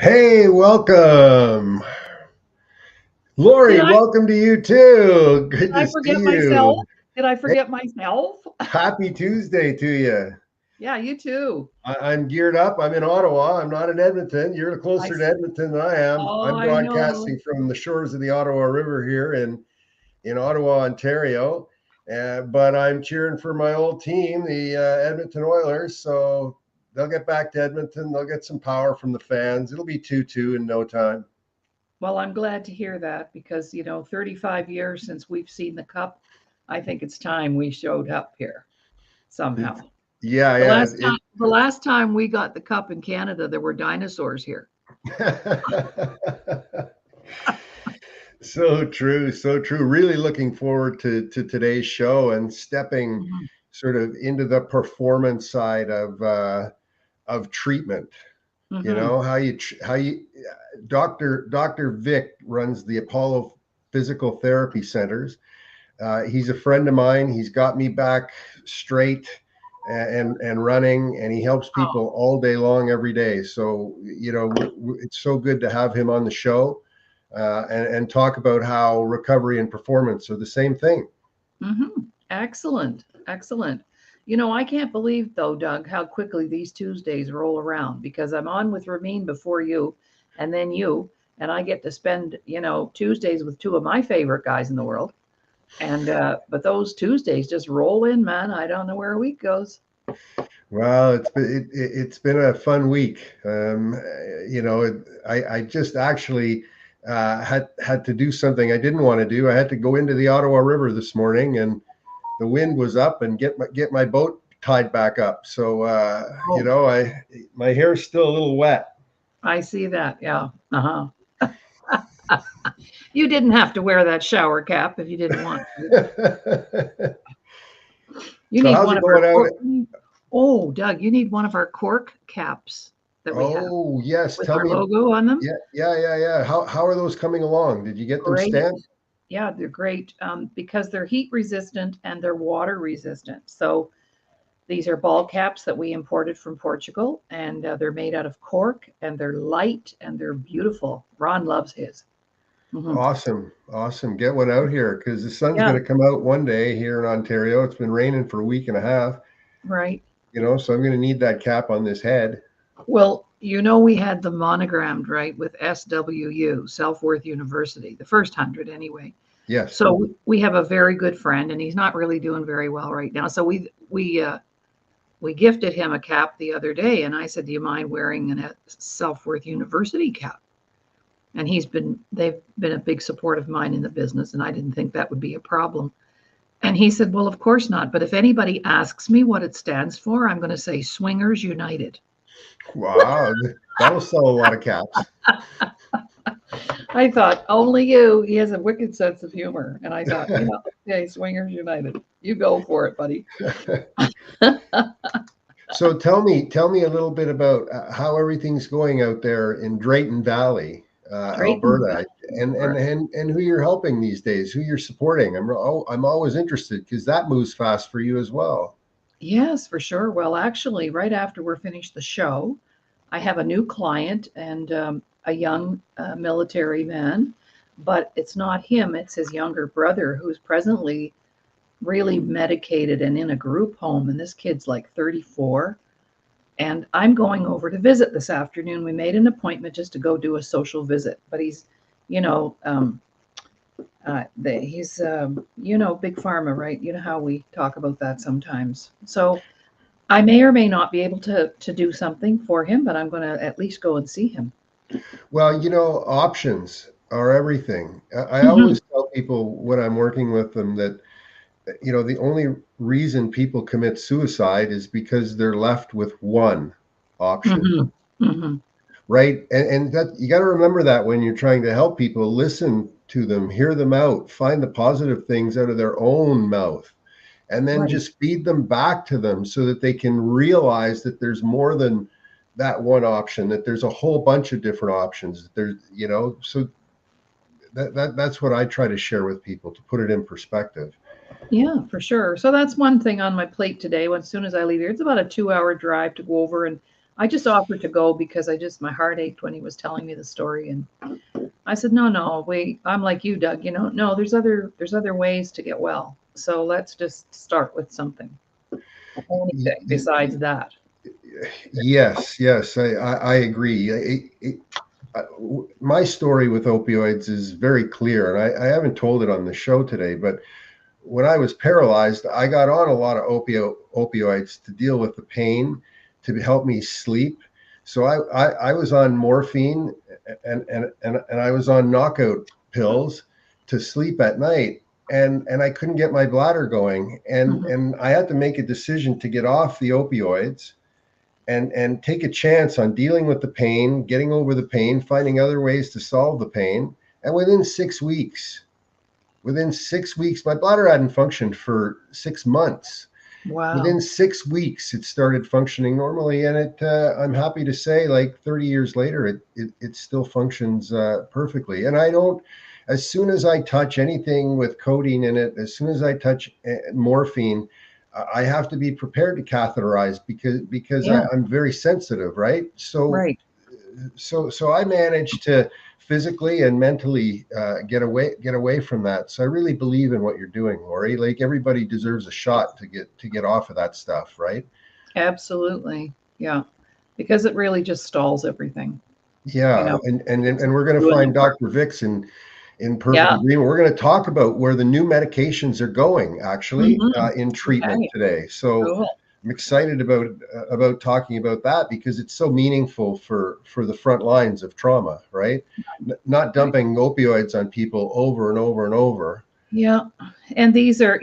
Hey, welcome. Did Laurie, I welcome to you too. did Good to I see forget myself? you. Did I Hey, forget myself? happy Tuesday to you. Yeah, you too. I'm geared up. I'm in Ottawa. I'm not in Edmonton. You're I closer to s- Edmonton than I am. oh, I'm I know. broadcasting from the shores of the Ottawa River here in Ottawa, Ontario. But I'm cheering for my old team, the Edmonton Oilers. So they'll get back to Edmonton. They'll get some power from the fans. It'll be 2-2 in no time. Well, I'm glad to hear that because, 35 years since we've seen the cup, I think it's time we showed up here It's, somehow. yeah, The yeah. last time the last time we got the cup in Canada, there were dinosaurs here. So true, so true. Really looking forward to today's show and stepping Mhm, sort of into the performance side of treatment. You mhm. know how you Dr. Vic runs the Apollo Physical Therapy Centers. He's a friend of mine. He's got me back straight and running, and he helps Oh, people all day long, every day. So it's so good to have him on the show and talk about how recovery and performance are the same thing. excellent, excellent. I can't believe though, Doug, how quickly these Tuesdays roll around because I'm on with Ramin before you, and then you, and I get to spend, Tuesdays with two of my favorite guys in the world. And but those Tuesdays just roll in, man. I don't know where a week goes. Well, it's been a fun week. I just actually had to do something I didn't want to do. I had to go into the Ottawa River this morning, and the wind was up, and get my boat tied back up. So Oh, I my hair's still a little wet. I see that. Yeah. Uh-huh. You didn't have to wear that shower cap if you didn't want to. You So need how's one it of our going out? cork. Oh, Doug, you need one of our cork caps that we have Oh yes, with tell our me. logo on them. Yeah. How are those coming along? Did you get them Great. stamped? Yeah, they're great because they're heat resistant and they're water resistant. So these are ball caps that we imported from Portugal, and they're made out of cork, and they're light and they're beautiful. Ron loves his. Hmm. Awesome, awesome. Get one out here because the sun's Yeah, going to come out one day here in Ontario. It's been raining for a week and a half, right. so I'm going to need that cap on this head. Well, we had them monogrammed, right, with SWU, Self Worth University, the first 100 anyway. Yes. So we have a very good friend, and he's not really doing very well right now. So we gifted him a cap the other day, and I said, "Do you mind wearing a Self Worth University cap?" And they've been a big support of mine in the business, and I didn't think that would be a problem. And he said, "Well, of course not. But if anybody asks me what it stands for, I'm going to say Swingers United." Wow, that'll sell a lot of caps. I thought, only you. He has a wicked sense of humor. And I thought, okay, Swingers United. You go for it, buddy. So tell me a little bit about how everything's going out there in Drayton Valley, Drayton Alberta, and, and Valley. and and who you're helping these days, who you're supporting. I'm always interested because that moves fast for you as well. Yes, for sure. Well, actually, right after we're finished the show, I have a new client and a young military man, but it's not him, it's his younger brother who's presently really medicated and in a group home. And this kid's like 34. And I'm going over to visit this afternoon. We made an appointment just to go do a social visit, but he's, you know, he's, big pharma, right? You know how we talk about that sometimes. So I may or may not be able to do something for him, but I'm going to at least go and see him. Well, options are everything. I Mhm. always tell people when I'm working with them that the only reason people commit suicide is because they're left with one option. Mhm. Mhm. Right. And that you got to remember that when you're trying to help people, listen to them, hear them out, find the positive things out of their own mouth, and then Right. just feed them back to them so that they can realize that there's more than that one option, that there's a whole bunch of different options. So that's what I try to share with people to put it in perspective. Yeah, for sure. So that's one thing on my plate today. As soon as I leave here, it's about a 2-hour drive to go over and I just offered to go because my heart ached when he was telling me the story, and I said, no, wait, I'm like you, Doug, no, there's other ways to get well. So let's just start with something, anything besides that. Yes, I agree. My story with opioids is very clear, and I haven't told it on the show today, but when I was paralyzed, I got on a lot of opioids to deal with the pain, to help me sleep. So I was on morphine and I was on knockout pills to sleep at night. And I couldn't get my bladder going. And I had to make a decision to get off the opioids and take a chance on dealing with the pain, getting over the pain, finding other ways to solve the pain. And within 6 weeks, my bladder hadn't functioned for 6 months. Wow. Within 6 weeks, it started functioning normally, and I'm happy to say, like 30 years later, it still functions perfectly. And I don't. As soon as I touch anything with codeine in it, as soon as I touch morphine, I have to be prepared to catheterize because I'm very sensitive, right? Right. So I managed to physically and mentally get away from that. So I really believe in what you're doing, Laurie. Like, everybody deserves a shot to get off of that stuff, right? Absolutely. Yeah. Because it really just stalls everything. Yeah, and we're going to find Dr. Viks in perfect agreement. We're going to talk about where the new medications are going, actually, in treatment today. So cool. I'm excited about talking about that because it's so meaningful for the front lines of trauma, right? Not dumping opioids on people over and over and over. Yeah, and these are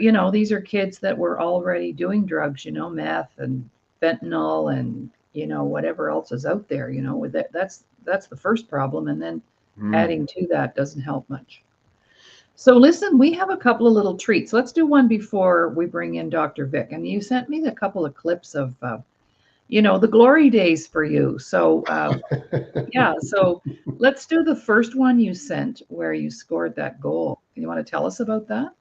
kids that were already doing drugs, meth and fentanyl and whatever else is out there. With that's the first problem, and then adding to that doesn't help much. So listen, we have a couple of little treats. Let's do one before we bring in Dr. Vik. And you sent me a couple of clips of, the glory days for you. So yeah, so let's do the first one you sent where you scored that goal. You want to tell us about that?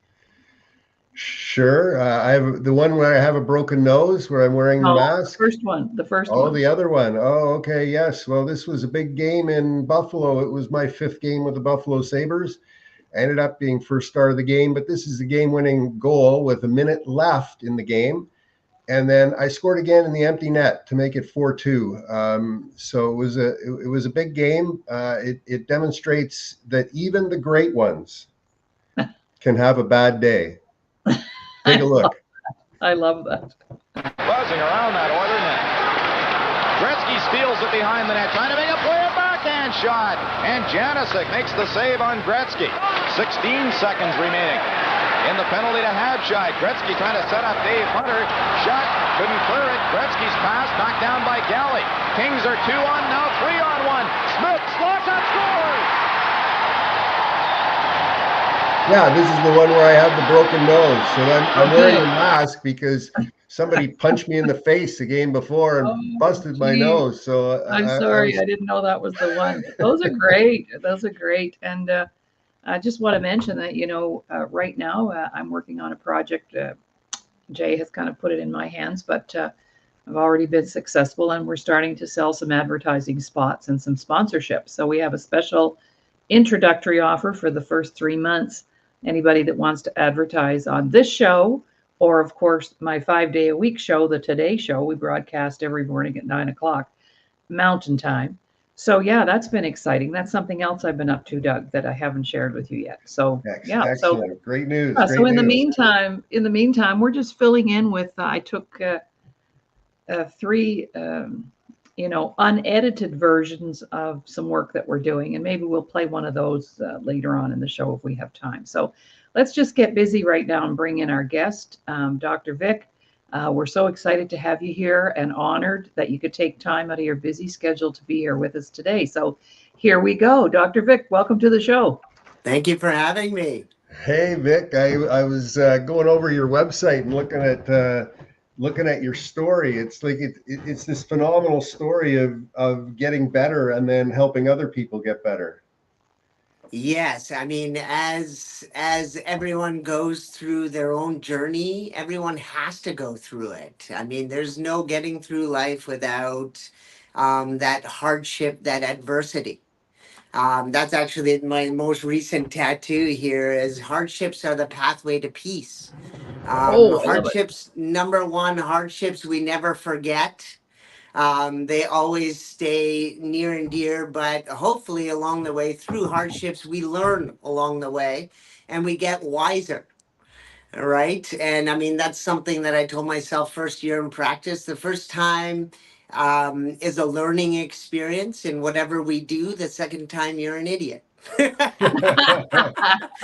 Sure. I have the one where I have a broken nose, where I'm wearing the mask. The first one. Oh, the other one. Oh, okay. Yes. Well, this was a big game in Buffalo. It was my 5th game with the Buffalo Sabres. I ended up being first star of the game, but this is a game-winning goal with a minute left in the game. And then I scored again in the empty net to make it 4-2. So it was a big game. It demonstrates that even the great ones can have a bad day. Take a look. I love that. Buzzing around that Oiler net. Gretzky steals it behind the net, trying to make a play, a backhand shot. And Janicic makes the save on Gretzky. 16 seconds remaining in the penalty to Habscheid. Gretzky trying to set up Dave Hunter. Shot, couldn't clear it. Gretzky's pass knocked down by Galley. Kings are 2 on, now 3 on 1. Smith slots up, scores! Yeah, this is the one where I have the broken nose. So I'm wearing a mask because somebody punched me in the face the game before and busted my nose. So I'm sorry, I didn't know that was the one. Those are great. Those are great. And I just want to mention that, right now I'm working on a project. Jay has kind of put it in my hands, but I've already been successful and we're starting to sell some advertising spots and some sponsorships. So we have a special introductory offer for the first 3 months. Anybody that wants to advertise on this show, or of course my 5-day-a-week show, the Today Show, we broadcast every morning at 9:00 Mountain Time. So yeah, that's been exciting. That's something else I've been up to, Doug, that I haven't shared with you yet. So yeah, excellent. Great news. So in the meantime, we're just filling in with. I took 3. Unedited versions of some work that we're doing. And maybe we'll play one of those later on in the show if we have time. So let's just get busy right now and bring in our guest, Dr. Vik. We're so excited to have you here and honored that you could take time out of your busy schedule to be here with us today. So here we go. Dr. Vik, welcome to the show. Thank you for having me. Hey, Vic. I was going over your website and looking at your story. It's like it's this phenomenal story of getting better and then helping other people get better. Yes, I mean, as everyone goes through their own journey, everyone has to go through it. I mean, there's no getting through life without that hardship, that adversity. That's actually my most recent tattoo here is hardships are the pathway to peace. Oh, I love it. Hardships, number one, hardships we never forget. They always stay near and dear, but hopefully along the way through hardships, we learn along the way and we get wiser. Right. And I mean, that's something that I told myself first year in practice. The first time is a learning experience in whatever we do. The second time, you're an idiot.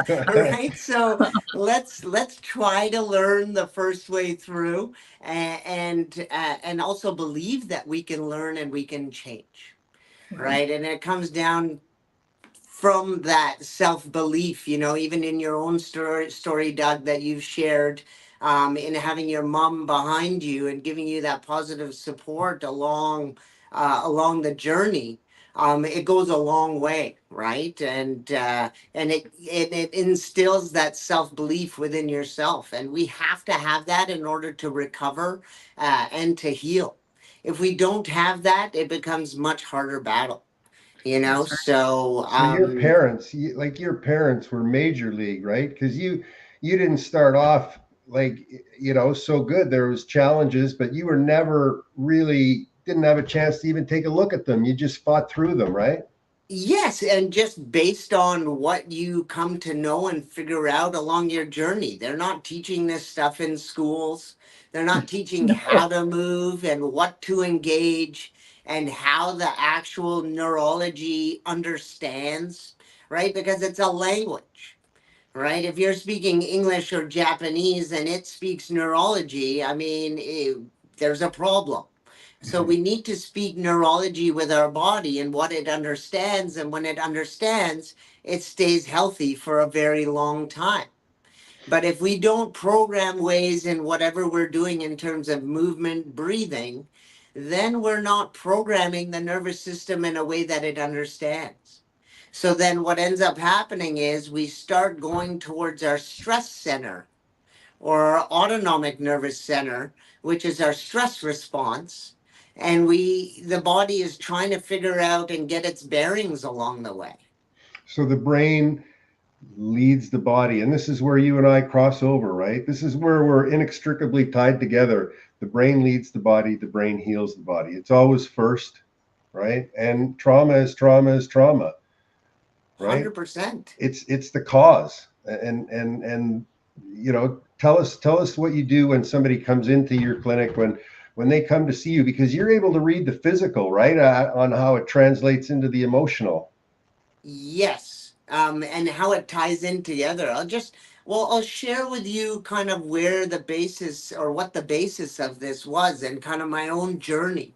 Right. So let's try to learn the first way through and also believe that we can learn and we can change. Right. Right. And it comes down from that self-belief, even in your own story, Doug, that you've shared, in having your mom behind you and giving you that positive support along the journey. It goes a long way, right? And it instills that self-belief within yourself, and we have to have that in order to recover and to heal. If we don't have that, it becomes much harder battle. That's right. So So your parents, like your parents were major league, right? Because you didn't start off like so good. There was challenges, but you were never really didn't have a chance to even take a look at them. You just fought through them, right? yes, and just based on what you come to know and figure out along your journey. They're not teaching this stuff in schools. They're not teaching No, how to move and what to engage and how the actual neurology understands, right? Because it's a language. Right? If you're speaking English or Japanese and it speaks neurology, I mean, there's a problem. So Mhm. we need to speak neurology with our body and what it understands. And when it understands, it stays healthy for a very long time. But if we don't program ways in whatever we're doing in terms of movement, breathing, then we're not programming the nervous system in a way that it understands. So then what ends up happening is we start going towards our stress center or our autonomic nervous center, which is our stress response. And the body is trying to figure out and get its bearings along the way. So the brain leads the body, and this is where you and I cross over, right? This is where we're inextricably tied together. The brain leads the body, the brain heals the body. It's always first, right? And trauma is trauma is trauma, right? 100%. It's the cause. And tell us what you do when somebody comes into your clinic, when they come to see you, because you're able to read the physical, right, on how it translates into the emotional. Yes, and how it ties in together. I'll share with you kind of where the basis or what the basis of this was and kind of my own journey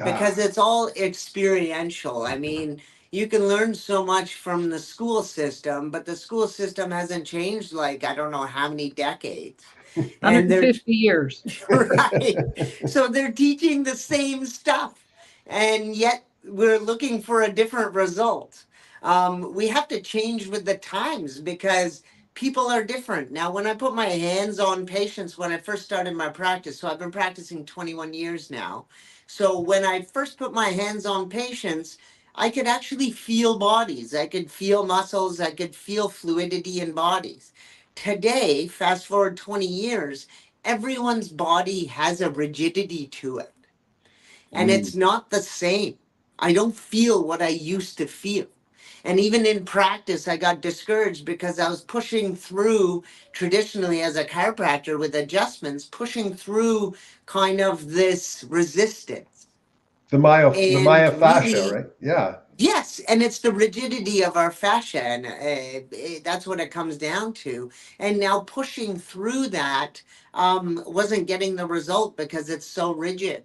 because Ah, it's all experiential. I mean, you can learn so much from the school system, but the school system hasn't changed like I don't know how many decades. And they're 150 years. right. So they're teaching the same stuff, and yet we're looking for a different result. We have to change with the times because people are different. Now, when I put my hands on patients, when I first started my practice, so I've been practicing 21 years now. So when I first put my hands on patients, I could actually feel bodies. I could feel muscles. I could feel fluidity in bodies. Today, fast forward 20 years, everyone's body has a rigidity to it, and mm. it's not the same. I don't feel what I used to feel. And even in practice, I got discouraged because I was pushing through traditionally as a chiropractor with adjustments, pushing through kind of this resistance. The And myofascia, really, right? Yeah. yes, and it's the rigidity of our fascia, and that's what it comes down to. And now pushing through that wasn't getting the result because it's so rigid.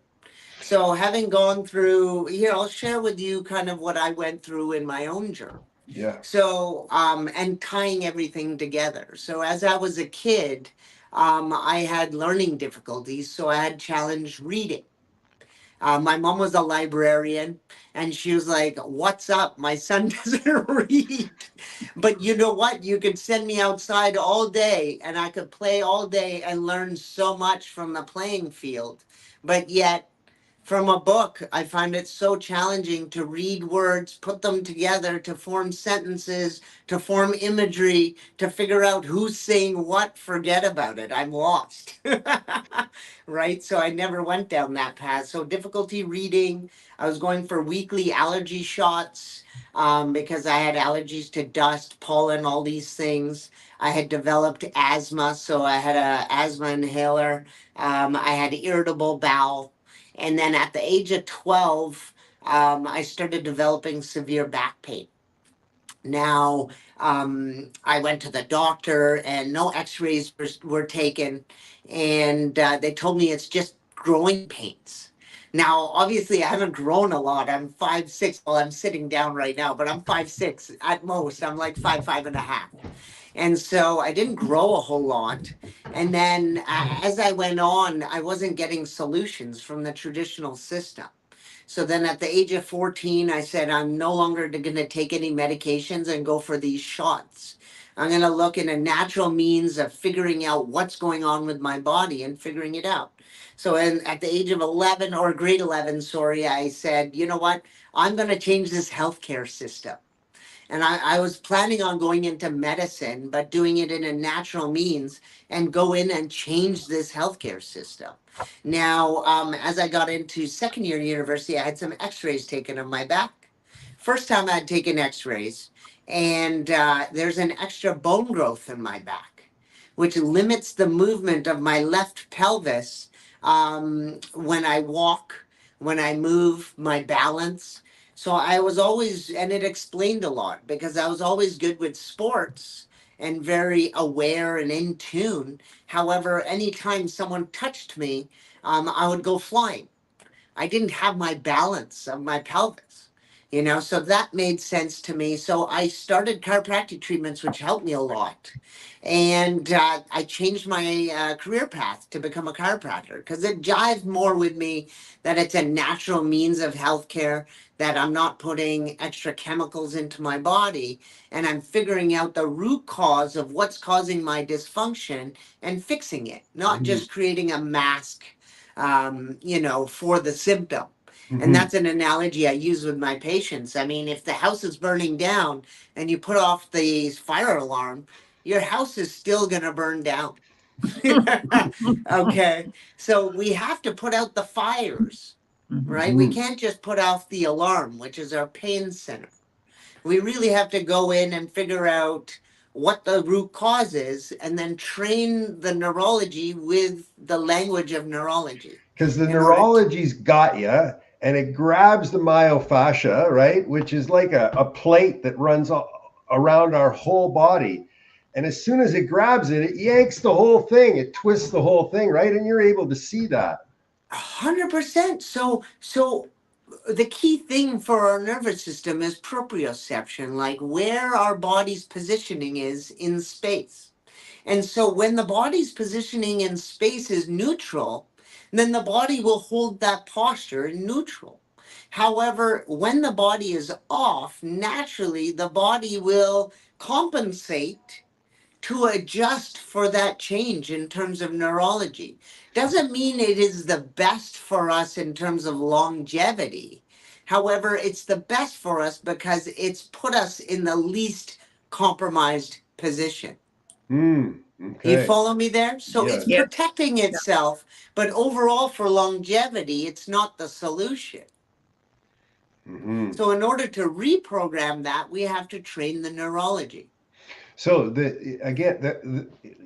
So having gone through here, I'll share with you kind of what I went through in my own journey. Yeah. So and tying everything together. So as I was a kid, I had learning difficulties, so I had challenged reading. My mom was a librarian, and she was like, "What's up? My son doesn't read." But you know what? You could send me outside all day, and I could play all day and learn so much from the playing field. But yet, from a book. I find it so challenging to read words, put them together to form sentences, to form imagery, to figure out who's saying what. Forget about it. I'm lost. Right? So I never went down that path. So difficulty reading. I was going for weekly allergy shots because I had allergies to dust, pollen, all these things. I had developed asthma, so I had a asthma inhaler. I had irritable bowel. And then at the age of 12, I started developing severe back pain. Now, I went to the doctor and no x-rays were taken. And they told me it's just growing pains. Now, obviously, I haven't grown a lot. I'm 5'6". Well, I'm sitting down right now, but I'm 5'6" at most. I'm like 5'5.5". And so I didn't grow a whole lot. And then as I went on, I wasn't getting solutions from the traditional system. So then at the age of 14, I said, I'm no longer going to take any medications and go for these shots. I'm going to look in a natural means of figuring out what's going on with my body and figuring it out. So at the age of 11 or grade 11, sorry, I said, you know what? I'm going to change this healthcare system. And I was planning on going into medicine, but doing it in a natural means and go in and change this healthcare system. Now, as I got into second year university, I had some x-rays taken of my back. First time I had taken x-rays, and there's an extra bone growth in my back, which limits the movement of my left pelvis when I walk, when I move, my balance. So I was always, and it explained a lot because I was always good with sports and very aware and in tune. However, anytime someone touched me, I would go flying. I didn't have my balance of my pelvis, so that made sense to me. So I started chiropractic treatments, which helped me a lot. And I changed my career path to become a chiropractor because it jived more with me that it's a natural means of healthcare, that I'm not putting extra chemicals into my body, and I'm figuring out the root cause of what's causing my dysfunction and fixing it, not just creating a mask, for the symptom. And that's an analogy I use with my patients. I mean, if the house is burning down and you put off the fire alarm, your house is still going to burn down. Okay. So we have to put out the fires, right? We can't just put off the alarm, which is our pain center. We really have to go in and figure out what the root cause is and then train the neurology with the language of neurology. Because the neurology's got you, and it grabs the myofascia, right? Which is like a plate that runs around our whole body. And as soon as it grabs it, it yanks the whole thing. It twists the whole thing, right? And you're able to see that. 100%. So the key thing for our nervous system is proprioception, like where our body's positioning is in space. And so when the body's positioning in space is neutral, then the body will hold that posture in neutral. However, when the body is off, naturally the body will compensate to adjust for that change in terms of neurology. Doesn't mean it is the best for us in terms of longevity. However, it's the best for us because it's put us in the least compromised position. Okay. You follow me there? So Yeah. it's protecting itself, but overall for longevity, it's not the solution. So in order to reprogram that, we have to train the neurology. So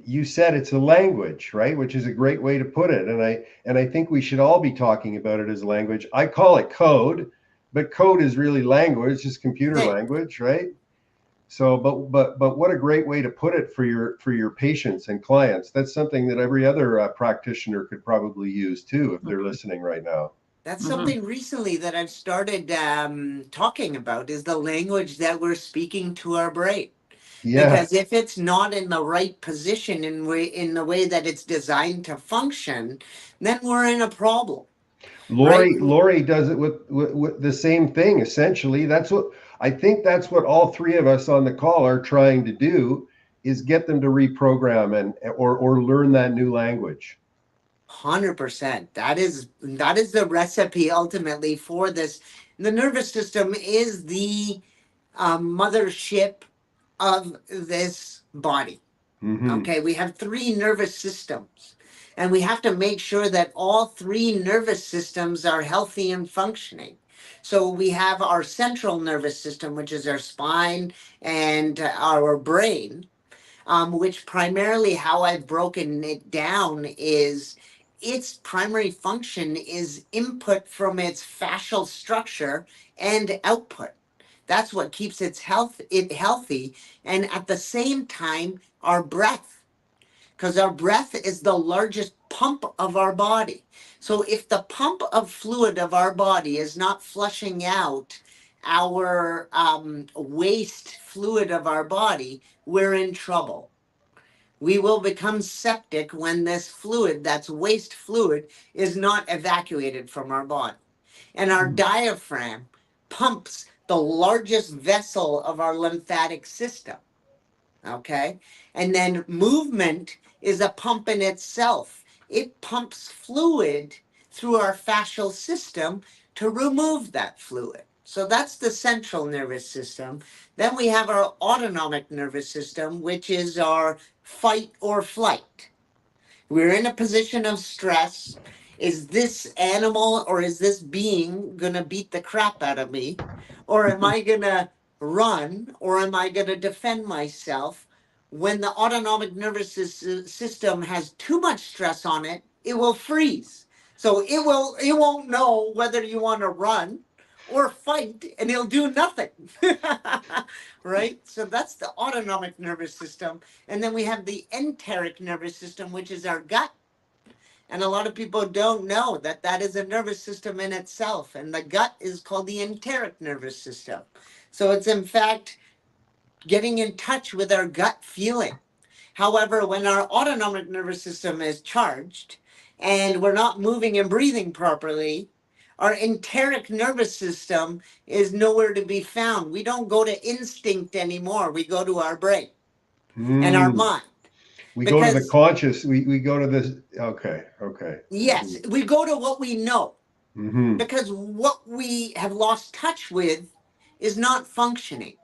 you said it's a language, right? Which is a great way to put it. And I think we should all be talking about it as language. I call it code, but code is really language. It's just computer language, right? So, but what a great way to put it for your patients and clients. That's something that every other practitioner could probably use too, if they're listening right now. That's something recently that I've started talking about is the language that we're speaking to our brain. Yeah. Because if it's not in the right position in the way that it's designed to function, then we're in a problem. Laurie does it with the same thing, essentially. I think that's what all three of us on the call are trying to do, is get them to reprogram or learn that new language. 100%. That is the recipe ultimately for this. The nervous system is the mothership of this body. Mm-hmm. Okay, we have three nervous systems, and we have to make sure that all three nervous systems are healthy and functioning. So we have our central nervous system, which is our spine and our brain, which primarily how I've broken it down is its primary function is input from its fascial structure and output. That's what keeps it healthy, and at the same time, our breath, because our breath is the largest pump of our body. So if the pump of fluid of our body is not flushing out our waste fluid of our body, we're in trouble. We will become septic when this fluid, that's waste fluid, is not evacuated from our body. And our diaphragm pumps the largest vessel of our lymphatic system. Okay. And then movement is a pump in itself. It pumps fluid through our fascial system to remove that fluid. So that's the central nervous system. Then we have our autonomic nervous system, which is our fight or flight. We're in a position of stress. Is this animal or is this being going to beat the crap out of me? Or am I going to run or am I going to defend myself? When the autonomic nervous system has too much stress on it, it will freeze. So it won't know whether you want to run or fight, and it'll do nothing. Right? So that's the autonomic nervous system. And then we have the enteric nervous system, which is our gut. And a lot of people don't know that that is a nervous system in itself. And the gut is called the enteric nervous system. So it's in fact getting in touch with our gut feeling. However, when our autonomic nervous system is charged and we're not moving and breathing properly, our enteric nervous system is nowhere to be found. We don't go to instinct anymore. We go to our brain and our mind. We go to the Because conscious. We go to this. Okay. Okay. yes, we go to what we know. Mm-hmm. Because what we have lost touch with is not functioning.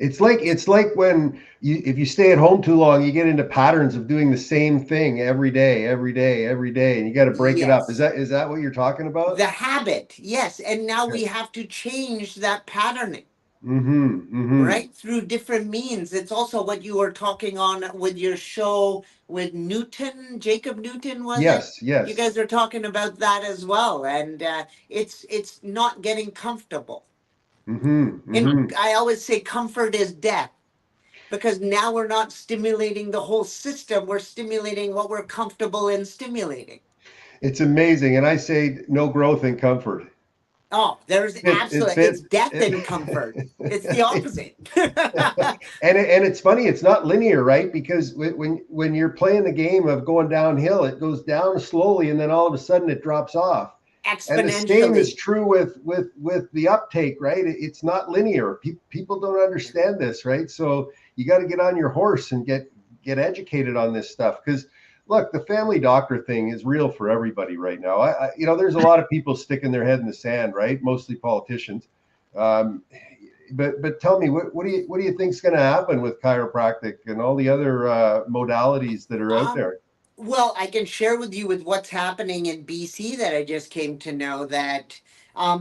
It's like when if you stay at home too long, you get into patterns of doing the same thing every day, every day, every day, and you got to break it up. Is Yes. that what you're talking about? The habit, yes. And now Okay. we have to change that patterning, Mm-hmm. Mm-hmm. right? Through different means. It's also what you were talking on with your show with Newton, Jacob Newton, was it? Yes. You Yes. guys are talking about that as well. And it's not getting comfortable. Mm-hmm. And Mm-hmm. I always say comfort is death. Because now we're not stimulating the whole system, we're stimulating what we're comfortable in stimulating. It's amazing, and I say no growth in comfort. Oh, there's It absolutely, it's fits. death in comfort. It's the opposite. And it's funny. It's not linear, right? Because when you're playing the game of going downhill, it goes down slowly, and then all of a sudden it drops off. And the same is Exponentially. true with the uptake, right? It's not linear. People don't understand this, right? So you got to get on your horse and get educated on this stuff. Because look, the family doctor thing is real for everybody right now. There's a lot of people sticking their head in the sand, right? Mostly politicians. But tell me, what do you think is going to happen with chiropractic and all the other modalities that are out Um, there? well, I can share with you with what's happening in BC that I just came to know that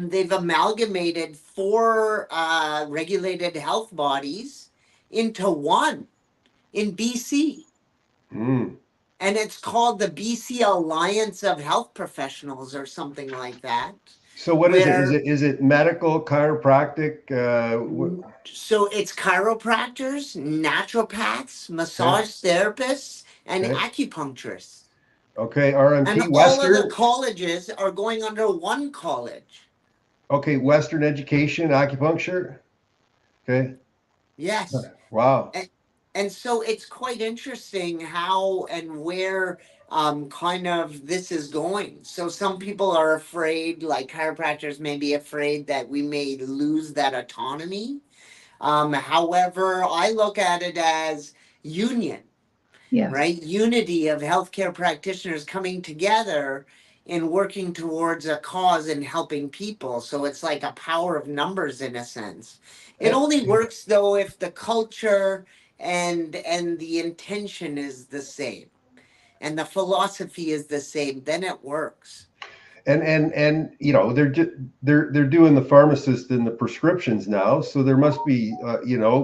they've amalgamated four regulated health bodies into one in BC. Mm. And it's called the BC Alliance of Health Professionals or something like that. So what is it? Is Where it medical chiropractic? so it's chiropractors, naturopaths, Okay, massage therapists, and okay, acupuncturists. okay. And RMT all of the Western. colleges are going under one college. Okay, Western education, acupuncture. Okay. Yes. Wow. And so it's quite interesting how and where kind of this is going. So some people are afraid, like chiropractors may be afraid that we may lose that autonomy. However, I look at it as union. Yes. right? Unity of healthcare practitioners coming together and working towards a cause and helping people. So it's like a power of numbers in a sense. It only works though if the culture and the intention is the same and the philosophy is the same, then it works. And they're doing the pharmacist and the prescriptions now, so there must be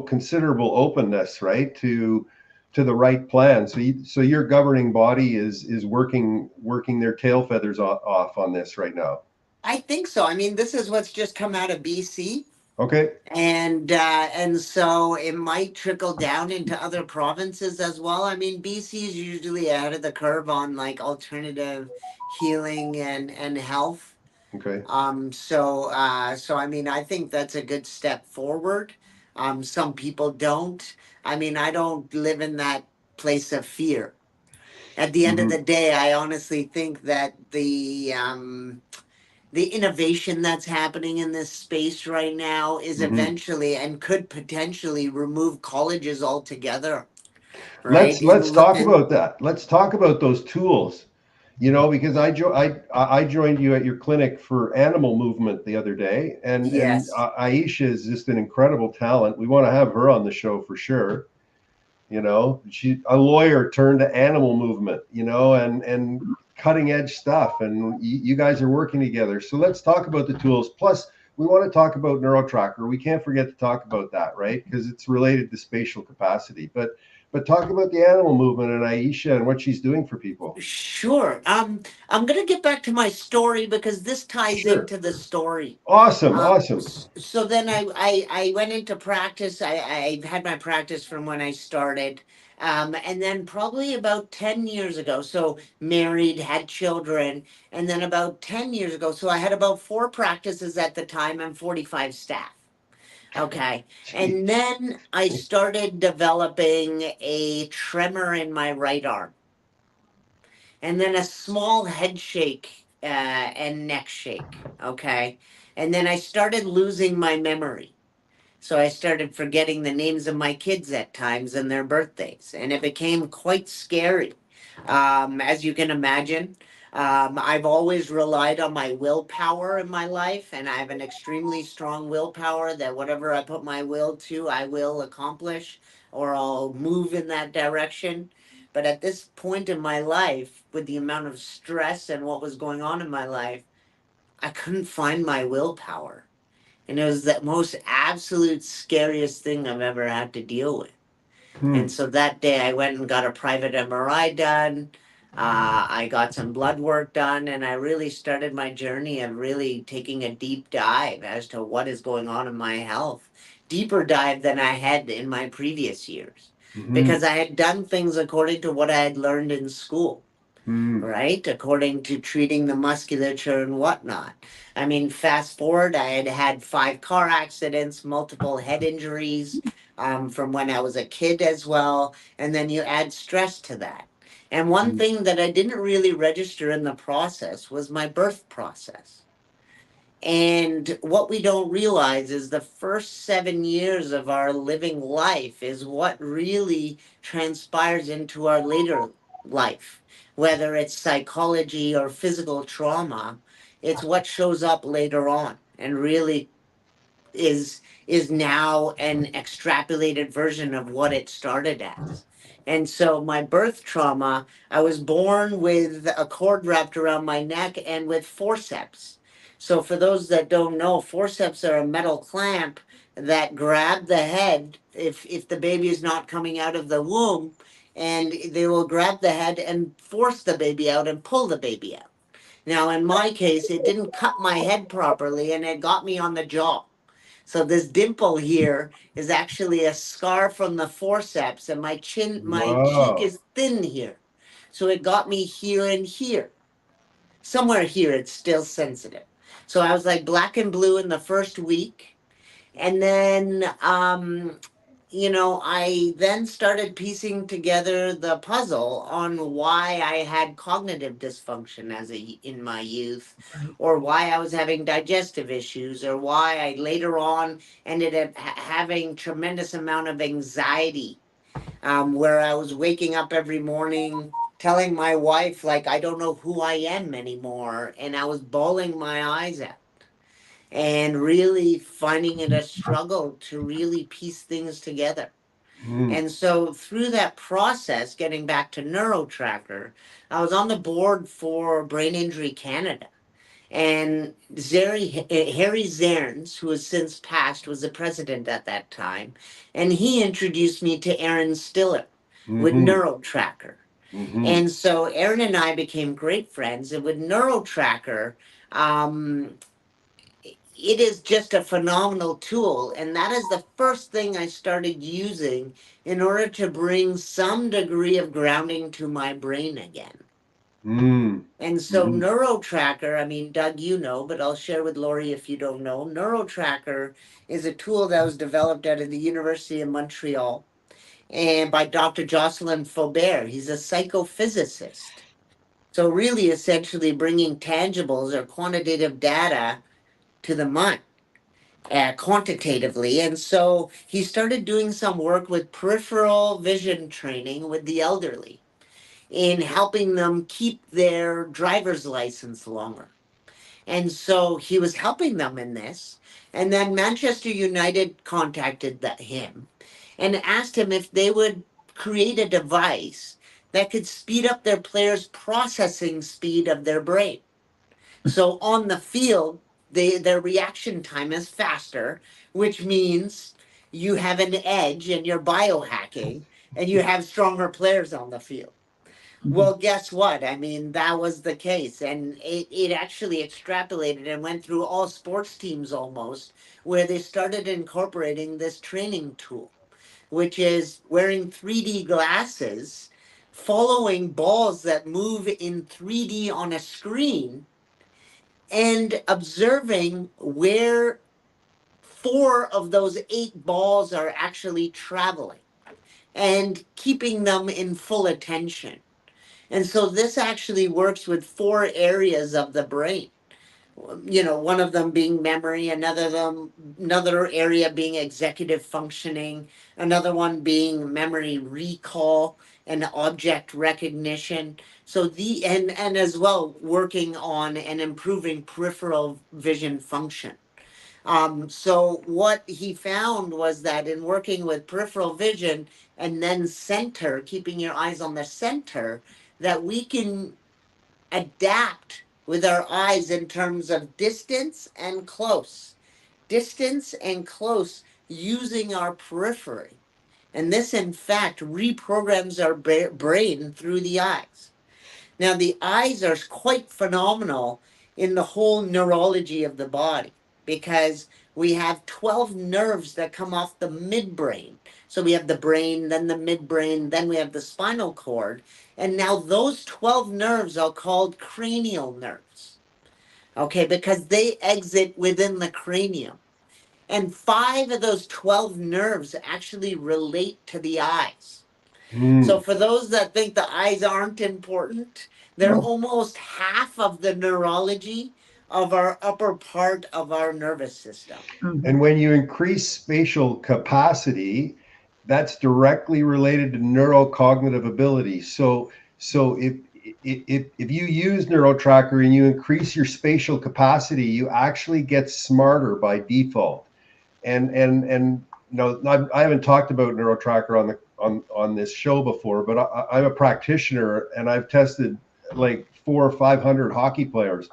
considerable openness, right, to the right plan. So your governing body is working their tail feathers off on this right now. I think so. I mean, this is what's just come out of BC. Okay. And so it might trickle down into other provinces as well. I mean, BC is usually ahead of the curve on like alternative healing and health. Okay. So I mean, I think that's a good step forward. Some people don't. I mean, I don't live in that place of fear. At the end of the day, I honestly think that the innovation that's happening in this space right now is eventually and could potentially remove colleges altogether, right? And Let's look talk at, about that. Let's talk about those tools. Because I joined you at your clinic for animal movement the other day, and yes, Aisha is just an incredible talent. We want to have her on the show for sure. She's a lawyer turned to animal movement, and cutting edge stuff. And you guys are working together. So let's talk about the tools. Plus, we want to talk about NeuroTracker. We can't forget to talk about that, right? Because it's related to spatial capacity. But talk about the animal movement and Aisha and what she's doing for people. sure. I'm gonna get back to my story because this ties Sure. into the story. Awesome. So then I went into practice. I had my practice from when I started. And then probably about 10 years ago, so married, had children, and then about 10 years ago, so I had about 4 practices at the time and 45 staff. Okay. And Jeez. then I started developing a tremor in my right arm and then a small head shake and neck shake. Okay. And then I started losing my memory. So I started forgetting the names of my kids at times and their birthdays. And it became quite scary. As you can imagine, I've always relied on my willpower in my life, and I have an extremely strong willpower that whatever I put my will to, I will accomplish or I'll move in that direction. But at this point in my life, with the amount of stress and what was going on in my life, I couldn't find my willpower. And it was the most absolute scariest thing I've ever had to deal with. And so that day I went and got a private MRI done. I got some blood work done, and I really started my journey of really taking a deep dive as to what is going on in my health. Deeper dive than I had in my previous years. Because I had done things according to what I had learned in school, right? According to treating the musculature and whatnot. I mean, fast forward, I had had 5 car accidents, multiple head injuries from when I was a kid as well. And then you add stress to that. And one thing that I didn't really register in the process was my birth process. And what we don't realize is the first 7 years of our living life is what really transpires into our later life, whether it's psychology or physical trauma. It's what shows up later on and really is now an extrapolated version of what it started as. And so my birth trauma, I was born with a cord wrapped around my neck and with forceps. So for those that don't know, forceps are a metal clamp that grab the head if the baby is not coming out of the womb, and they will grab the head and force the baby out and pull the baby out. Now in my case, it didn't cut my head properly and it got me on the jaw. So this dimple here is actually a scar from the forceps, and my cheek Wow. is thin here. So it got me here and here. Somewhere here, it's still sensitive. So I was like black and blue in the first week. And then I then started piecing together the puzzle on why I had cognitive dysfunction in my youth, Right. or why I was having digestive issues, or why I later on ended up having tremendous amount of anxiety where I was waking up every morning telling my wife, like, I don't know who I am anymore. And I was bawling my eyes out and really finding it a struggle to really piece things together. Mm. And so through that process, getting back to NeuroTracker, I was on the board for Brain Injury Canada. And Harry Zairns, who has since passed, was the president at that time. And he introduced me to Aaron Stiller with Mm-hmm. NeuroTracker. Mm-hmm. And so Aaron and I became great friends. And with NeuroTracker, um, it is just a phenomenal tool. And that is the first thing I started using in order to bring some degree of grounding to my brain again. Mm. And so Mm-hmm. NeuroTracker, I mean, Doug, you know, but I'll share with Laurie if you don't know. NeuroTracker is a tool that was developed out of the University of Montreal and by Dr. Jocelyn Faubert. He's a psychophysicist. So really essentially bringing tangibles or quantitative data to the mind quantitatively. And so he started doing some work with peripheral vision training with the elderly in helping them keep their driver's license longer. And so he was helping them in this. And then Manchester United contacted him and asked him if they would create a device that could speed up their players' processing speed of their brain. So on the field, their reaction time is faster, which means you have an edge and you're biohacking and you have stronger players on the field. Well, guess what? I mean, that was the case. And it actually extrapolated and went through all sports teams almost, where they started incorporating this training tool, which is wearing 3D glasses, following balls that move in 3D on a screen, and observing where 4 of those 8 balls are actually traveling and keeping them in full attention. And so this actually works with 4 areas of the brain. You know, one of them being memory, another area being executive functioning, another one being memory recall and object recognition. So and as well working on and improving peripheral vision function. So what he found was that in working with peripheral vision and then center, keeping your eyes on the center, that we can adapt with our eyes in terms of distance and close using our periphery. And this, in fact, reprograms our brain through the eyes. Now, the eyes are quite phenomenal in the whole neurology of the body because we have 12 nerves that come off the midbrain. So we have the brain, then the midbrain, then we have the spinal cord. And now those 12 nerves are called cranial nerves, okay, because they exit within the cranium. And 5 of those 12 nerves actually relate to the eyes. So Mm. for those that think the eyes aren't important, they're almost half of the neurology of our upper part of our nervous system. And when you increase spatial capacity, that's directly related to neurocognitive ability. So if you use NeuroTracker and you increase your spatial capacity, you actually get smarter by default. And you know, I haven't talked about NeuroTracker on this show before, but I'm a practitioner and I've tested like 400 or 500 hockey players,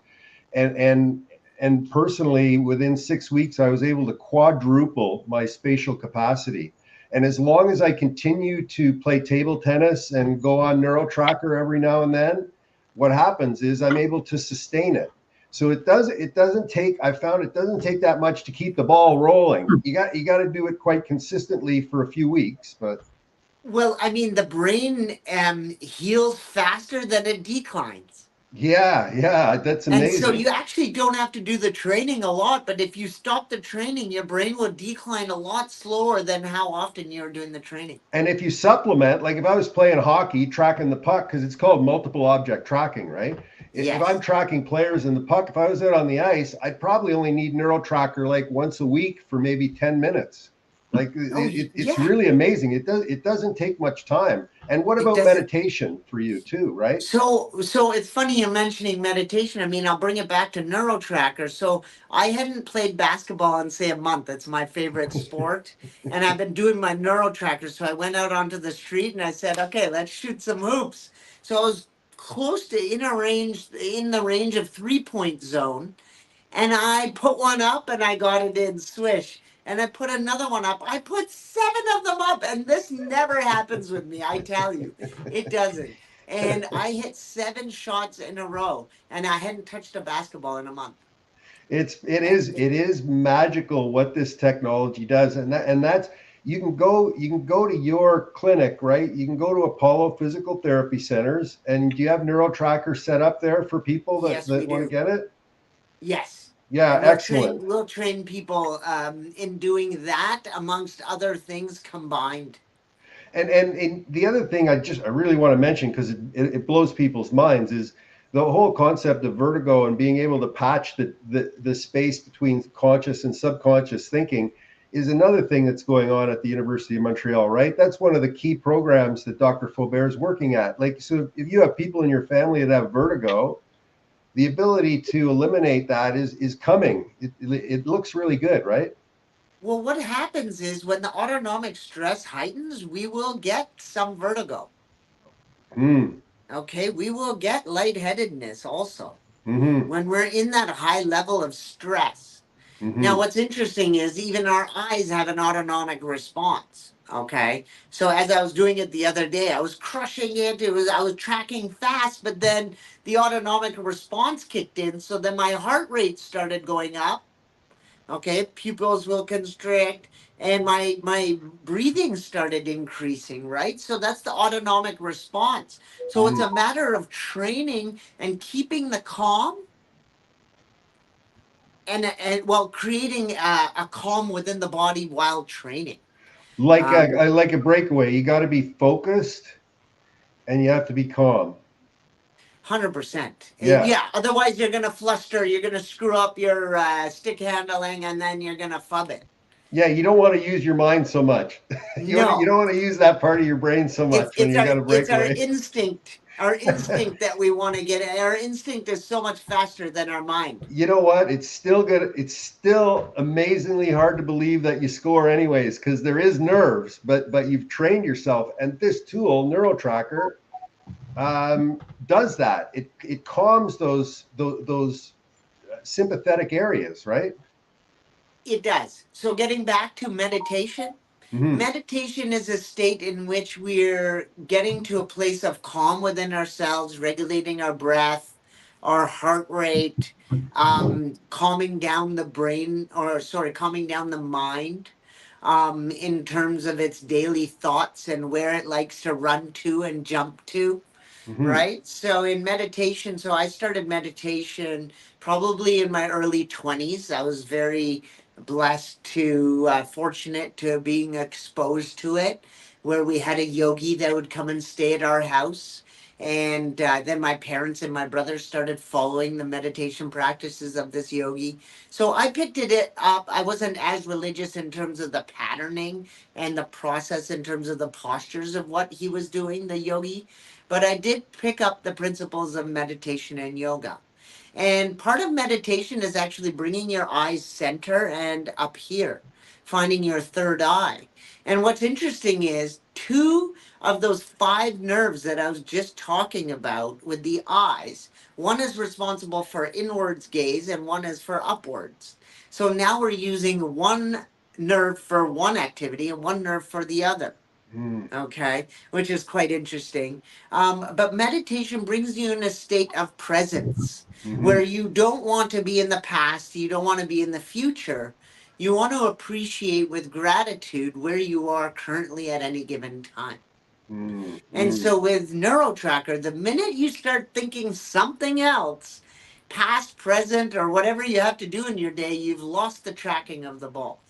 and personally, within 6 weeks, I was able to quadruple my spatial capacity. And as long as I continue to play table tennis and go on NeuroTracker every now and then, what happens is I'm able to sustain it. So it doesn't take, I found it doesn't take that much to keep the ball rolling. You got to do it quite consistently for a few weeks, but Well, I mean, the brain heals faster than it declines. yeah, that's And so amazing. you actually don't have to do the training a lot, but if you stop the training, your brain will decline a lot slower than how often you're doing the training. And if you supplement, like if I was playing hockey, tracking the puck, because it's called multiple object tracking, right? If I'm Yes. tracking players in the puck, if I was out on the ice, I'd probably only need NeuroTracker like once a week for maybe 10 minutes. Like Oh, it's yeah. really amazing. It doesn't take much time. And what It about doesn't. meditation for you too, right? So it's funny you're mentioning meditation. I mean, I'll bring it back to NeuroTracker. So I hadn't played basketball in say a month. It's my favorite sport, and I've been doing my NeuroTracker. So I went out onto the street and I said, "Okay, let's shoot some hoops." So I was close to in the range of 3-point zone, and I put one up and I got it in swish. And I put another one up. I put 7 of them up, and this never happens with me. I tell you, it doesn't. And I hit 7 shots in a row, and I hadn't touched a basketball in a month. It is magical what this technology does, and that's you can go to your clinic, right? You can go to Apollo Physical Therapy Centers, and do you have NeuroTracker set up there for people that Yes, we want to do. get it? Yes. Yeah, And excellent. we'll train people in doing that amongst other things combined. And the other thing I really want to mention because it blows people's minds is the whole concept of vertigo and being able to patch the space between conscious and subconscious thinking is another thing that's going on at the University of Montreal, right? That's one of the key programs that Dr. Faubert is working at. Like, so if you have people in your family that have vertigo, the ability to eliminate that is coming. It looks really good, right? Well, what happens is when the autonomic stress heightens, we will get some vertigo. Mm. Okay, we will get lightheadedness also Mm-hmm. when we're in that high level of stress. Now, Mm-hmm. what's interesting is even our eyes have an autonomic response. Okay, so as I was doing it the other day, I was crushing it. I was tracking fast, but then the autonomic response kicked in. So then my heart rate started going up. Okay, pupils will constrict, and my breathing started increasing, right? So that's the autonomic response. So it's Mm. a matter of training and keeping the calm, and well, creating a calm within the body while training. Like um, a breakaway, you got to be focused and you have to be calm. 100%. Yeah. Yeah, otherwise you're going to fluster, you're going to screw up your stick handling, and then you're going to fub it. Yeah, you don't want to use your mind so much. You No, don't want to use that part of your brain so it's much when it's you our got a it's our breakaway. instinct, that we want to get. Our instinct is so much faster than our mind. You know what? It's still good. It's still amazingly hard to believe that you score anyways, because there is nerves, but you've trained yourself. And this tool, NeuroTracker, does that. It calms those sympathetic areas, right? It does. So getting back to meditation, Mm-hmm. meditation is a state in which we're getting to a place of calm within ourselves, regulating our breath, our heart rate, calming down the brain, or sorry, calming down the mind, in terms of its daily thoughts and where it likes to run to and jump to. Mm-hmm. Right? So in meditation, so I started meditation probably in my early 20s. I was very blessed to, fortunate to being exposed to it, where we had a yogi that would come and stay at our house. And then my parents and my brothers started following the meditation practices of this yogi. So I picked it up. I wasn't as religious in terms of the patterning and the process in terms of the postures of what he was doing, the yogi, but I did pick up the principles of meditation and yoga. And part of meditation is actually bringing your eyes center and up here, finding your third eye. And what's interesting is 2 of those 5 nerves that I was just talking about with the eyes, one is responsible for inwards gaze and one is for upwards. So now we're using one nerve for one activity and one nerve for the other. Mm-hmm. Okay, which is quite interesting. But meditation brings you in a state of presence Mm-hmm. where you don't want to be in the past, you don't want to be in the future. You want to appreciate with gratitude where you are currently at any given time. And Mm-hmm. so with NeuroTracker, the minute you start thinking something else, past, present, or whatever you have to do in your day, you've lost the tracking of the ball.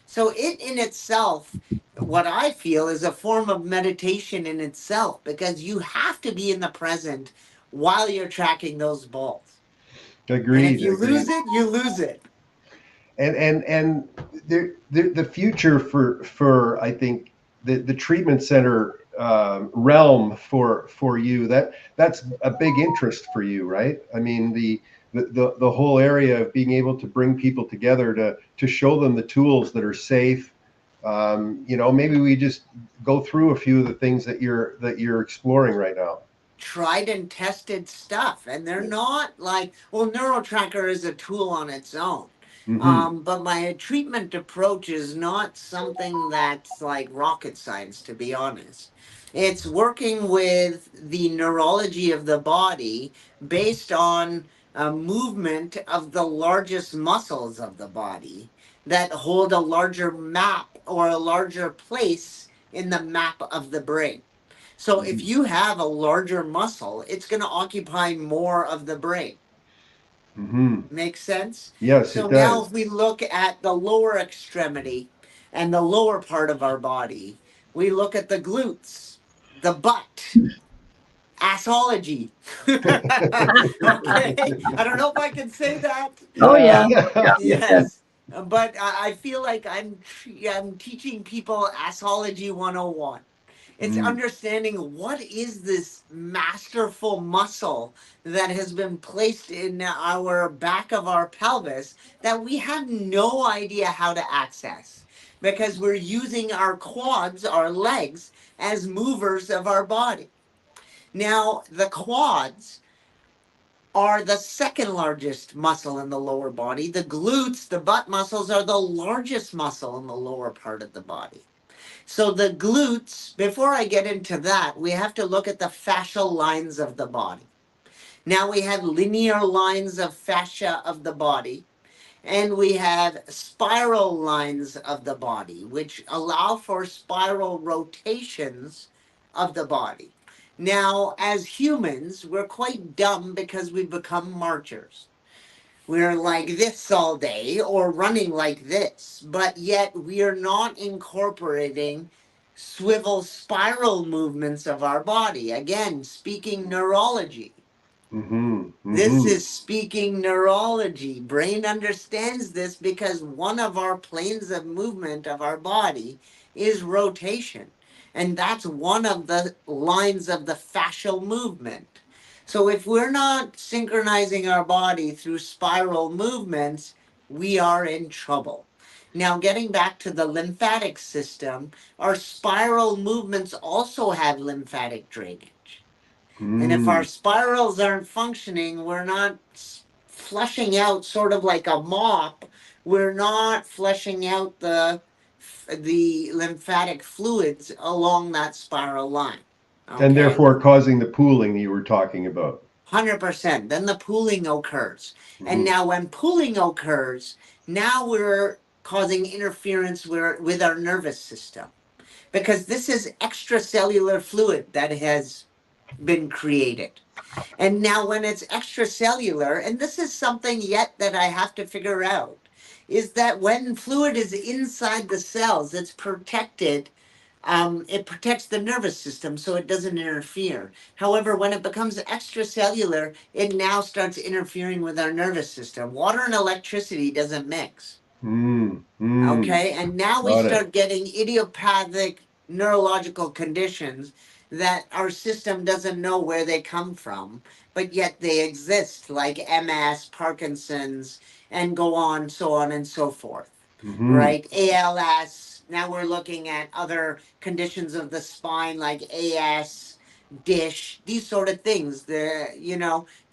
So it in itself, what I feel is a form of meditation in itself, because you have to be in the present while you're tracking those balls. And if Agreed. you lose Agreed. it, you lose it. And the future for I think the treatment center realm for you, that's a big interest for you, right? I mean, the whole area of being able to bring people together to show them the tools that are safe. Maybe we just go through a few of the things that you're exploring right now. Tried and tested stuff, and they're not like, well, NeuroTracker is a tool on its own. But my treatment approach is not something that's like rocket science, to be honest. It's working with the neurology of the body based on a movement of the largest muscles of the body that hold a larger map or a larger place in the map of the brain. So if you have a larger muscle, it's going to occupy more of the brain. Makes sense? Yes, So it now does. if we look at the lower extremity and the lower part of our body, we look at the glutes, the butt, assology. Okay, I don't know if I can say that. Oh, yeah. Yes. But I feel like I'm teaching people assology 101. It's understanding what is this masterful muscle that has been placed in our back of our pelvis that we have no idea how to access because we're using our quads, our legs, as movers of our body. Now, the quads are the second largest muscle in the lower body. The glutes, the butt muscles, are the largest muscle in the lower part of the body. So the glutes, before I get into that, we have to look at the fascial lines of the body. Now we have linear lines of fascia of the body, and we have spiral lines of the body, which allow for spiral rotations of the body. Now, as humans, we're quite dumb because we become marchers. We're like this all day or running like this, but yet we are not incorporating swivel spiral movements of our body. Again, speaking neurology. This is speaking neurology. Brain understands this because one of our planes of movement of our body is rotation. And that's one of the lines of the fascial movement. So if we're not synchronizing our body through spiral movements, we are in trouble. Now, getting back to the lymphatic system, our spiral movements also have lymphatic drainage. And if our spirals aren't functioning, we're not flushing out sort of like a mop. We're not flushing out the lymphatic fluids along that spiral line. Okay? And therefore causing the pooling you were talking about. 100%. Then the pooling occurs. And now when pooling occurs, now we're causing interference with our nervous system. Because this is extracellular fluid that has been created. And now when it's extracellular, and this is something yet that I have to figure out, is that when fluid is inside the cells, it's protected. It protects the nervous system so it doesn't interfere. However, when it becomes extracellular, it now starts interfering with our nervous system. Water and electricity doesn't mix. Okay, and now we start getting idiopathic neurological conditions that our system doesn't know where they come from, but yet they exist, like MS, Parkinson's, and go on, so on and so forth. Right? ALS. Now we're looking at other conditions of the spine like AS, DISH, these sort of things. They're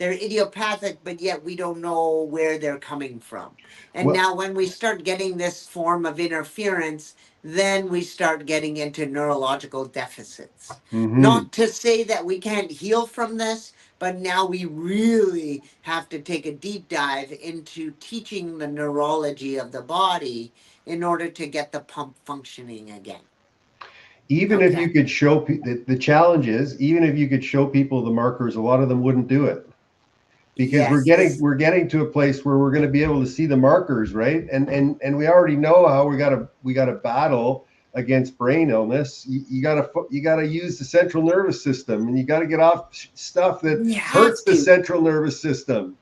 idiopathic, but yet we don't know where they're coming from. And now when we start getting this form of interference, then we start getting into neurological deficits. Not to say that we can't heal from this, but now we really have to take a deep dive into teaching the neurology of the body in order to get the pump functioning again. Even if you could show the challenge is, even if you could show people the markers, a lot of them wouldn't do it. Because we're getting to a place where we're going to be able to see the markers, right? And we already know how we got to battle against brain illness. You got to use the central nervous system, and you got to get off stuff that hurts the central nervous system.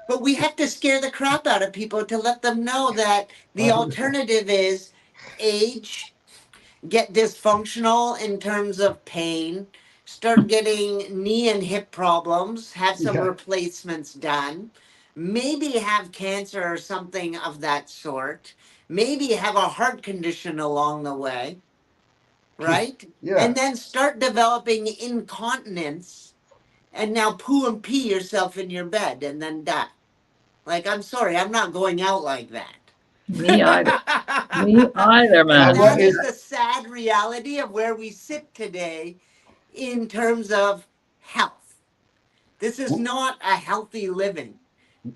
But we have to scare the crap out of people to let them know that the alternative is age, get dysfunctional in terms of pain, start getting knee and hip problems, have some Yeah. replacements done, maybe have cancer or something of that sort, maybe have a heart condition along the way, right? Yeah. And then start developing incontinence and now poo and pee yourself in your bed and then die. Like, I'm sorry, I'm not going out like that. Me either. Me either, And man. what that is- is the sad reality of where we sit today in terms of health. This is not a healthy living.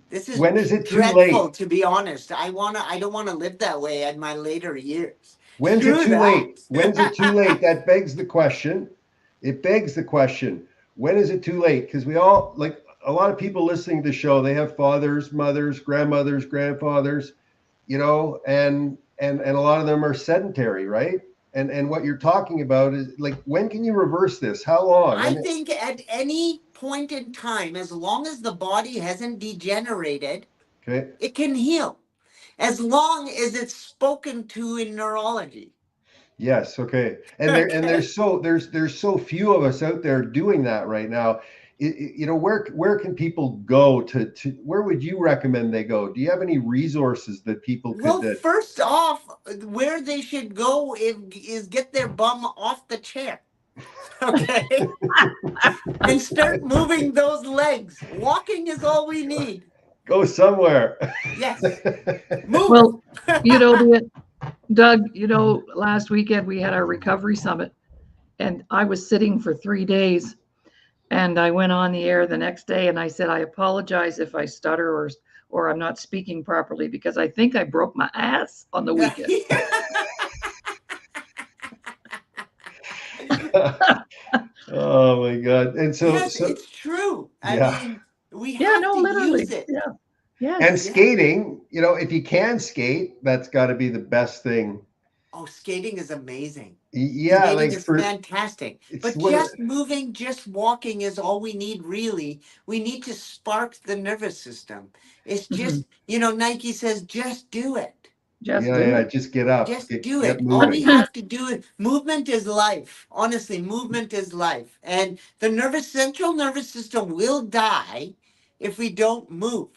This is When is it too dreadful, late? to be honest. I don't want to live that way in my later years. When's Screw it too that. late? When's it too late? That begs the question. It begs the question. When is it too late? Because we all, like a lot of people listening to the show, they have fathers, mothers, grandmothers, grandfathers, you know, and a lot of them are sedentary, right? And what you're talking about is like, when can you reverse this? How long? I think at any point in time, as long as the body hasn't degenerated, Okay. it can heal. As long as it's spoken to in neurology. Yes. Okay. And there's so few of us out there doing that right now. You know, where can people go to where would you recommend they go? Do you have any resources that people Well, could? first off, where they should go is get their bum off the chair. Okay. And start moving those legs. Walking is all we need. Go somewhere. Yes. Move. Well, Doug, last weekend we had our recovery summit, and I was sitting for 3 days, and I went on the air the next day and I said, I apologize if I stutter or I'm not speaking properly, because I think I broke my ass on the weekend. Oh my God. And so, yes, it's true. Yeah. I mean, we have to literally. use it. Yeah. Yes. and skating, you know, if you can skate, that's got to be the best thing. Oh, skating is amazing. Yeah, Skating like is fantastic. it's But what just moving, just walking is all we need, really. We need to spark the nervous system. It's just, Nike says, just do it. Just yeah, do yeah, it. just get up. Just get, do get it. All we moving. have to do is movement is life. Honestly, movement is life. And the central nervous system will die if we don't move.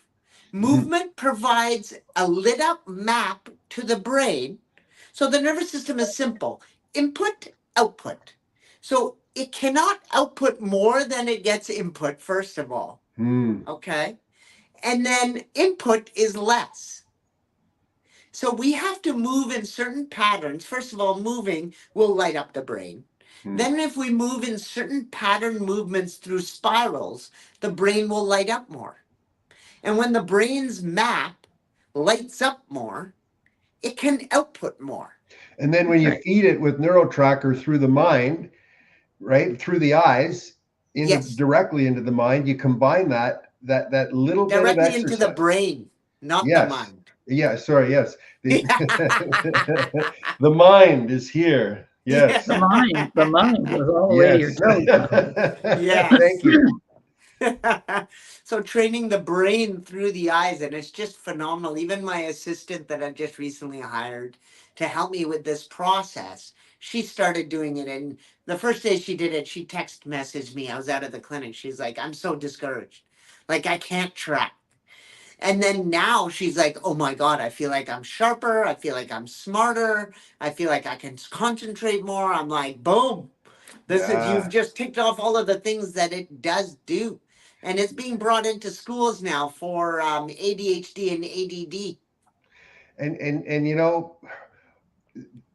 Movement provides a lit up map to the brain. So the nervous system is simple: input, output. So it cannot output more than it gets input, first of all. Okay. And then input is less. So we have to move in certain patterns. First of all, moving will light up the brain. Then if we move in certain pattern movements through spirals, the brain will light up more. And when the brain's map lights up more, it can output more. And then when you feed it with neurotracker through the mind, right, through the eyes, directly into the mind, you combine that little bit of directly exercise. into the brain, not the mind. Yeah, sorry, yes. The mind is here. Yes. The mind goes all the way to your toes. Yes. Thank you. So training the brain through the eyes, and it's just phenomenal. Even my assistant that I just recently hired to help me with this process, she started doing it. And the first day she did it, she text messaged me. I was out of the clinic. She's like, I'm so discouraged. Like, I can't track. And then now she's like, oh my God, I feel like I'm sharper. I feel like I'm smarter. I feel like I can concentrate more. I'm like, boom. You've just ticked off all of the things that it does do. And it's being brought into schools now for ADHD and ADD. And you know,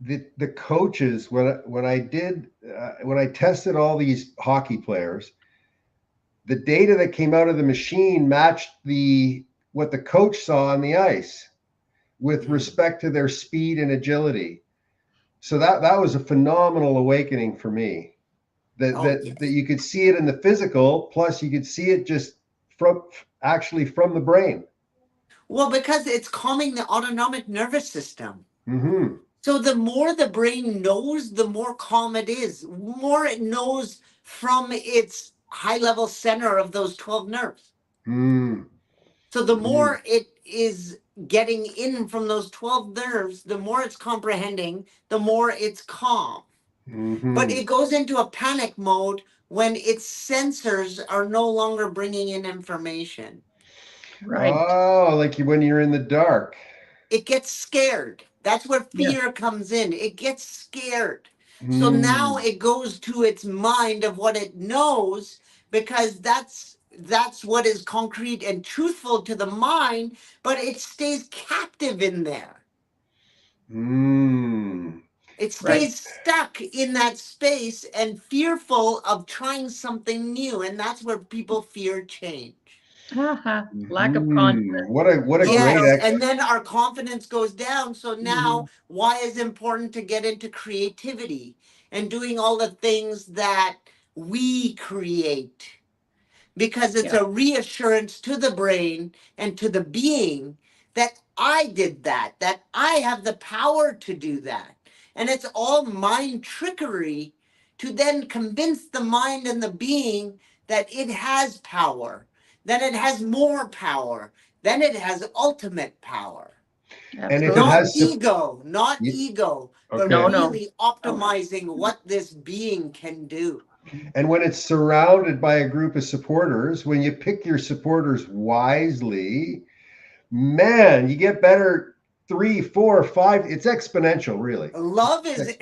the coaches, when I tested all these hockey players, the data that came out of the machine matched what the coach saw on the ice with respect to their speed and agility. So that was a phenomenal awakening for me. That you could see it in the physical, plus you could see it just from the brain. Well, because it's calming the autonomic nervous system. Mm-hmm. So the more the brain knows, the more calm it is. More it knows from its high-level center of those 12 nerves. So So the more it is getting in from those 12 nerves, the more it's comprehending, the more it's calm. But it goes into a panic mode when its sensors are no longer bringing in information. Right. Oh, like when you're in the dark. It gets scared. That's where Yeah. fear comes in. It gets scared. So now it goes to its mind of what it knows, because that's what is concrete and truthful to the mind, but it stays captive in there. It stays stuck in that space and fearful of trying something new. And that's where people fear change. Lack of confidence. What a Yes, great and then our confidence goes down. So now, why is it important to get into creativity and doing all the things that we create? Because it's a reassurance to the brain and to the being that I did that I have the power to do that. And it's all mind trickery to then convince the mind and the being that it has power, that it has more power, then it has ultimate power. And if it Not has ego, not ego, but Okay. really optimizing what this being can do. And when it's surrounded by a group of supporters, when you pick your supporters wisely, man, you get better 3, 4, 5. It's exponential, really. Love is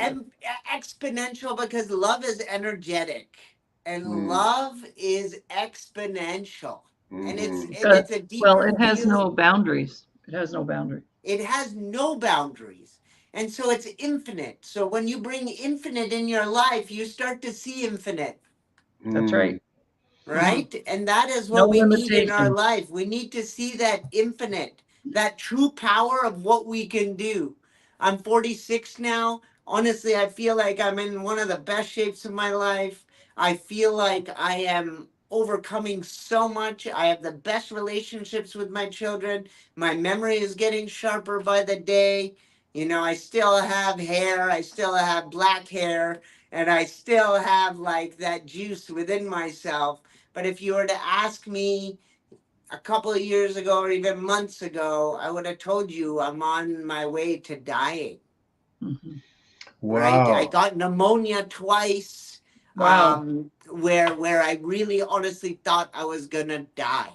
exponential because love is energetic, and love is exponential, and it's a deeper it has feeling. no boundaries. It has no boundary. It has no boundaries, and so it's infinite. So when you bring infinite in your life, you start to see infinite. That's right. Right? And that is what No we need in our limitations. life. We need to see that infinite, that true power of what we can do. I'm 46 now. Honestly, I feel like I'm in one of the best shapes of my life. I feel like I am overcoming so much. I have the best relationships with my children. My memory is getting sharper by the day. You know, I still have hair. I still have black hair. And I still have like that juice within myself. But if you were to ask me a couple of years ago or even months ago, I would have told you I'm on my way to dying. Right? I Wow. got pneumonia twice. Wow. Where I really honestly thought I was gonna die.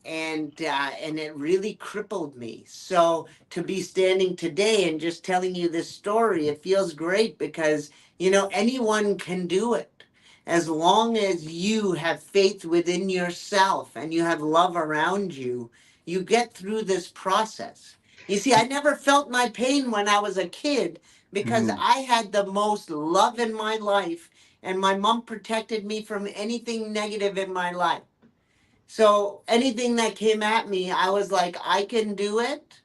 And it really crippled me. So to be standing today and just telling you this story, it feels great because, you know, anyone can do it. As long as you have faith within yourself and you have love around you, you get through this process. You see, I never felt my pain when I was a kid because I had the most love in my life, and my mom protected me from anything negative in my life. So anything that came at me, I was like, I can do it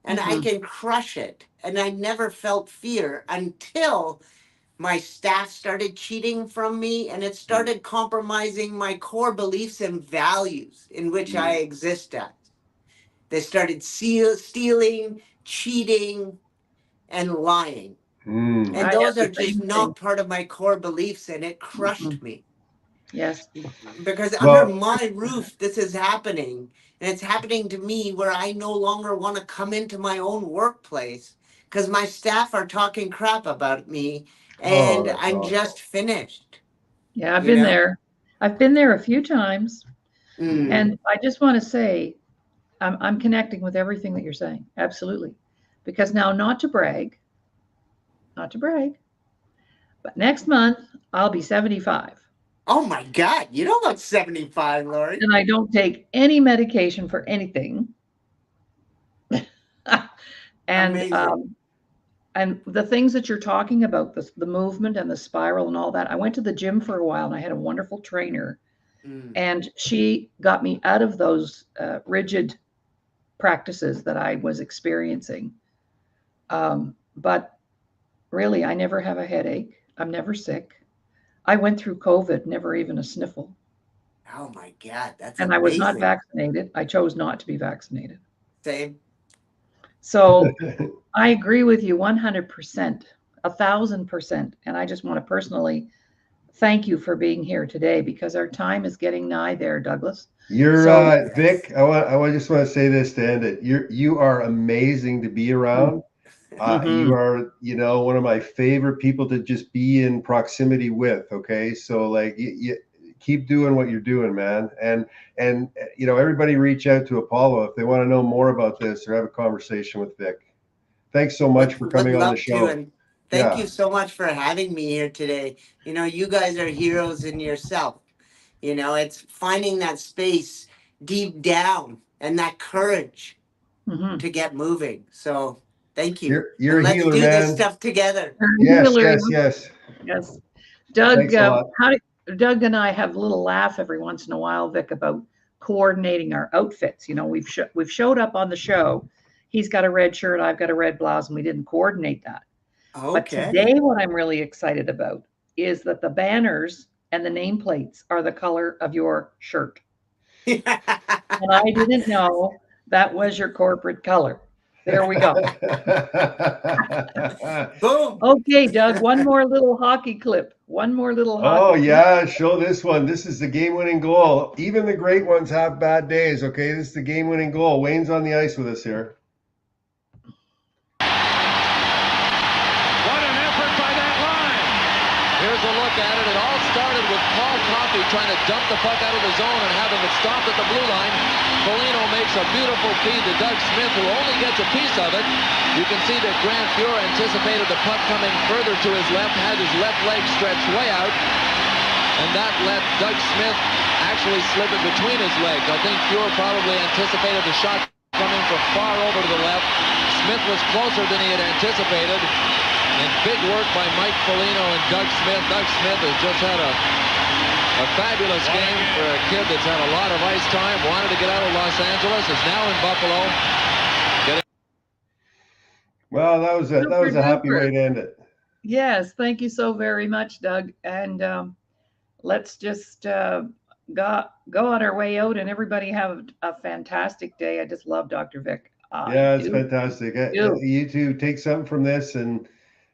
and I can crush it. And I never felt fear until my staff started cheating from me, and it started compromising my core beliefs and values in which I exist at. They started stealing, cheating, and lying. And I those have are the just same thing. not part of my core beliefs, and it crushed me. Yes. Because under Well, my roof, this is happening. And it's happening to me where I no longer want to come into my own workplace because my staff are talking crap about me, oh, and that's I'm awful. just finished. Yeah, I've You been know? there. I've been there a few times. And I just want to say, I'm connecting with everything that you're saying. Absolutely. Because now, not to brag, but next month I'll be 75. Oh my God, you don't look 75, Laurie. And I don't take any medication for anything. and Amazing. and the things that you're talking about, the movement and the spiral and all that, I went to the gym for a while and I had a wonderful trainer, and she got me out of those rigid practices that I was experiencing. But really, I never have a headache. I'm never sick. I went through COVID, never even a sniffle. Oh my God, that's And I was not amazing. vaccinated. I chose not to be vaccinated. Same. So I agree with you 100%, 1,000%. And I just want to personally thank you for being here today because our time is getting nigh there, Douglas. You're So Vic. I just want to say this to end it. You are amazing to be around. You are, one of my favorite people to just be in proximity with. Okay, so like you keep doing what you're doing, man. And everybody reach out to Apollo if they want to know more about this or have a conversation with Vic. Thanks so much for Would coming on the love to, show. and thank Yeah. you so much for having me here today. You guys are heroes in yourself. It's finding that space deep down and that courage to get moving. So thank you. You're And a let's healer, do this man. stuff together. Yes, Hillary, yes, yes. yes. Doug, Thanks a lot. Doug and I have a little laugh every once in a while, Vic, about coordinating our outfits. We've showed up on the show. He's got a red shirt, I've got a red blouse, and we didn't coordinate that. But Okay. today, what I'm really excited about is that the banners and the nameplates are the color of your shirt. And I didn't know that was your corporate color. There we go. Boom. Okay, Doug, one more little hockey clip. One more little hockey Oh, clip. yeah, show this one. This is the game-winning goal. Even the great ones have bad days, okay? This is the game-winning goal. Wayne's on the ice with us here. What an effort by that line. Here's a look at it. It all started with Paul Coffey trying to dump the puck out of the zone and having it stopped at the blue line. Foligno makes a beautiful feed to Doug Smith, who only gets a piece of it. You can see that Grant Fuhr anticipated the puck coming further to his left, had his left leg stretched way out, and that let Doug Smith actually slip it between his legs. I think Fuhr probably anticipated the shot coming from far over to the left. Smith was closer than he had anticipated, and big work by Mike Foligno and Doug Smith. Doug Smith has just had a fabulous game for a kid that's had a lot of ice time, wanted to get out of Los Angeles, is now in Buffalo. Well, that was a happy way to end it. Yes, thank you so very much, Doug. And let's just go on our way out, and everybody have a fantastic day. I just love Dr. Vic. Yeah, it's fantastic. You two take something from this and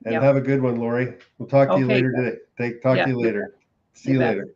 Yep. have a good one, Laurie. We'll talk to you later today. Talk to you later. See you later.